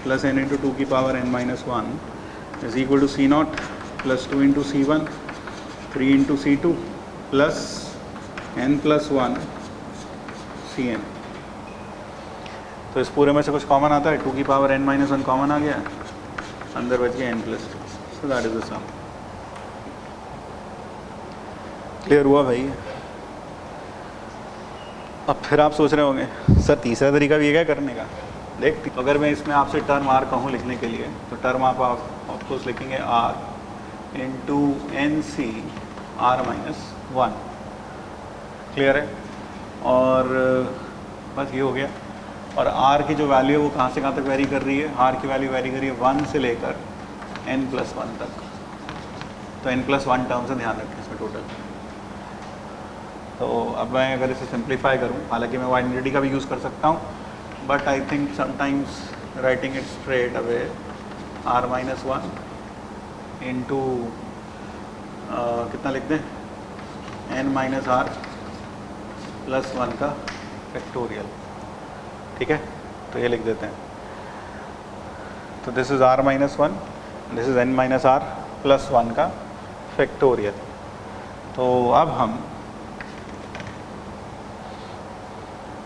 plus n × 2 की power n-1 is equal to c0 plus 2 × c1 3 × c2 plus n+1 cn। तो इस पूरे में से कुछ कॉमन आता है, 2 की पावर n-1 कॉमन आ गया, अंदर बच गया n+2। So that is the sum. Clear हुआ भाई? अब फिर आप सोच रहे होंगे सर तीसरा तरीका भी है क्या करने का। देख, अगर मैं इसमें आपसे टर्म r कहूँ लिखने के लिए, तो टर्म आप ऑफकोर्स लिखेंगे r × nc r-1। क्लियर है? और बस ये हो गया। और r की जो वैल्यू है वो कहाँ से कहाँ तक वेरी कर रही है, r की वैल्यू वेरी कर रही है 1 से लेकर n+1 तक। तो n+1 टर्म से ध्यान रखें इसमें टोटल। तो अब मैं अगर इसे सिंप्लीफाई करूँ, हालांकि मैं आइडेंटिटी का भी यूज़ कर सकता हूँ, but I think sometimes writing it straight away r-1 into कितना लिख दें, n-r+1 का फैक्टोरियल। ठीक है, तो ये लिख देते हैं। तो this is r-1, this is n-r+1 का फैक्टोरियल। तो अब हम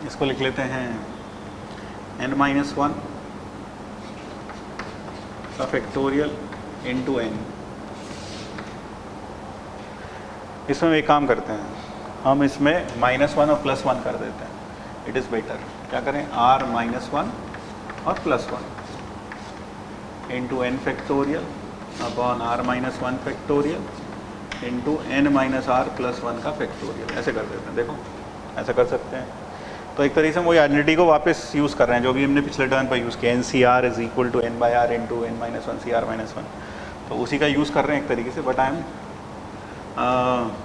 इसको लिख लेते हैं n-1 का फैक्टोरियल इंटू n। इसमें एक काम करते हैं, हम इसमें -1 और +1 कर देते हैं, इट इज़ बेटर। क्या करें, r-1 और +1 into n factorial upon r-1 factorial into n-r+1 का फैक्टोरियल। ऐसे कर देते हैं, देखो ऐसा कर सकते हैं। तो एक तरीके से हम वही आइडेंटिटी को वापस यूज़ कर रहे हैं जो भी हमने पिछले टर्न पर यूज़ किया, NCR = n/r into n-1 CR-1। तो उसी का यूज़ कर रहे हैं एक तरीके से, बट आई एम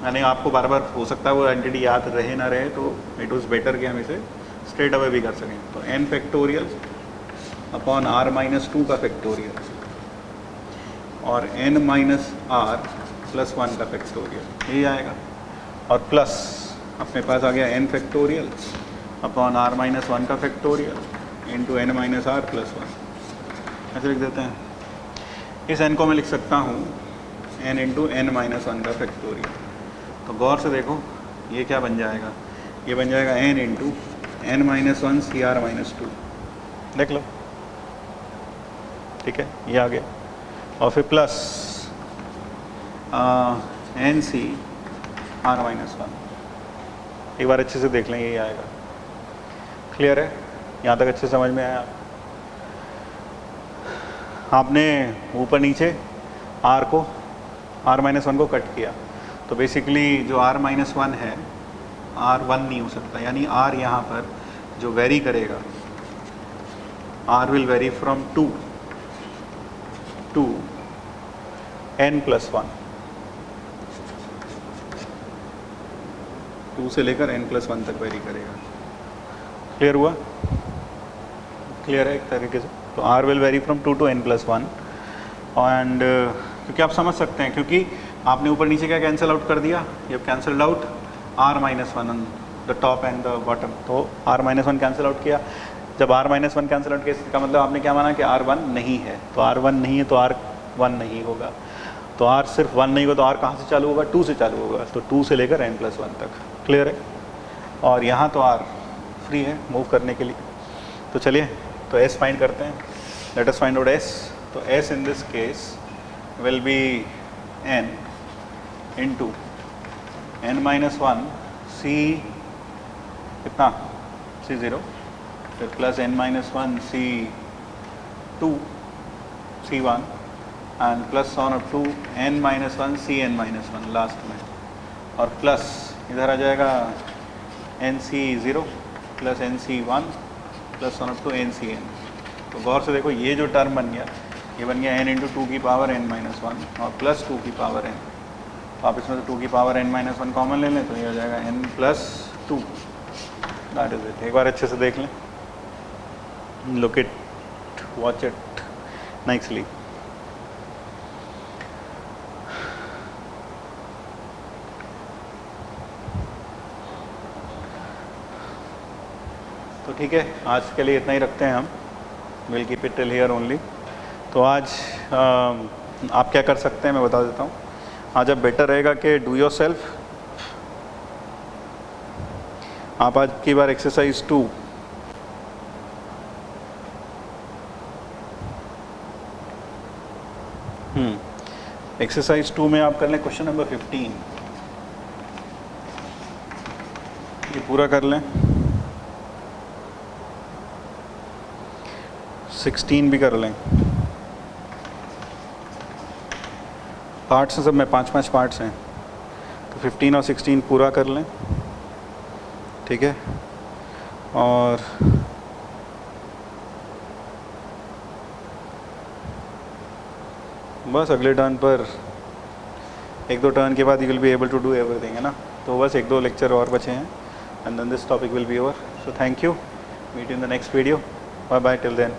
यानी आपको बार बार हो सकता है वो आइडेंटिटी याद रहे ना रहे, तो इट वॉज बेटर कि हम इसे स्ट्रेट अवे भी कर सकें। तो n फैक्टोरियल अपॉन r-2 का फैक्टोरियल और n-r+1 का फैक्टोरियल, यही आएगा। और प्लस अपने पास आ गया n फैक्टोरियल अपॉन r-1 का फैक्टोरियल इंटू n-r+1। ऐसे लिख देते हैं। इस n को मैं लिख सकता हूँ n इंटू n-1 का फैक्टोरियल। तो गौर से देखो ये क्या बन जाएगा, ये बन जाएगा n इंटू n-1 CR-2। देख लो, ठीक है, ये आ गया। और फिर प्लस NC R-1। एक बार अच्छे से देख लें, यही आएगा। क्लियर है? यहाँ तक अच्छे समझ में आया? आपने ऊपर नीचे R-1 को कट किया, तो बेसिकली जो R-1 है, R1 नहीं हो सकता, यानी R यहाँ पर जो वेरी करेगा, R will very from 2 to n+1, 2 से लेकर n+1 तक वेरी करेगा। क्लियर हुआ? क्लियर है एक तरीके से? तो R will very from 2 to n+1 and क्योंकि आप समझ सकते हैं, क्योंकि आपने ऊपर नीचे क्या कैंसिल आउट कर दिया, ये cancelled out R-1 on the top and the bottom, तो R-1 कैंसिल आउट किया। जब R-1 कैंसिल आउट किया इसका मतलब आपने क्या माना कि R1 नहीं है, तो R1 नहीं है तो R1 नहीं होगा, तो R सिर्फ 1 नहीं होगा तो R कहाँ से चालू होगा, 2 से चालू होगा, तो 2 से लेकर n+1 तक। क्लियर है? और यहाँ तो R फ्री है मूव करने के लिए। तो चलिए तो S फाइंड करते हैं, let us find out S। तो S in this case will be n into n-1 C कितना C0 फिर plus n-1 C2 C1 and plus on up to n-1 Cn-1 last में, और प्लस इधर आ जाएगा nc0 plus nc1 plus on up to ncn। तो गौर से देखो ये जो टर्म बन गया, ये बन गया n इंटू 2 की पावर n-1 और प्लस 2 की पावर n। तो आप इसमें से 2 की पावर n-1 कॉमन ले लें तो ये हो जाएगा n+2। That is it. एक बार अच्छे से देख लें, look it, watch it nicely. तो ठीक है, आज के लिए इतना ही रखते हैं हम, will keep it till here only. तो आज आप क्या कर सकते हैं मैं बता देता हूँ। आज अब बेटर रहेगा कि डू योर सेल्फ, आप आज की बार एक्सरसाइज 2 एक्सरसाइज 2 में आप कर लें क्वेश्चन नंबर 15, ये पूरा कर लें। 16 भी कर लें, पार्ट्स हैं सब में, 5-5 पार्ट्स हैं, तो 15 और 16 पूरा कर लें, ठीक है। और बस अगले टर्न पर 1-2 टर्न के बाद you will be able to do everything, है ना। तो बस 1-2 लेक्चर और बचे हैं and then this topic will be over. So thank you, meet in the next video, bye bye till then.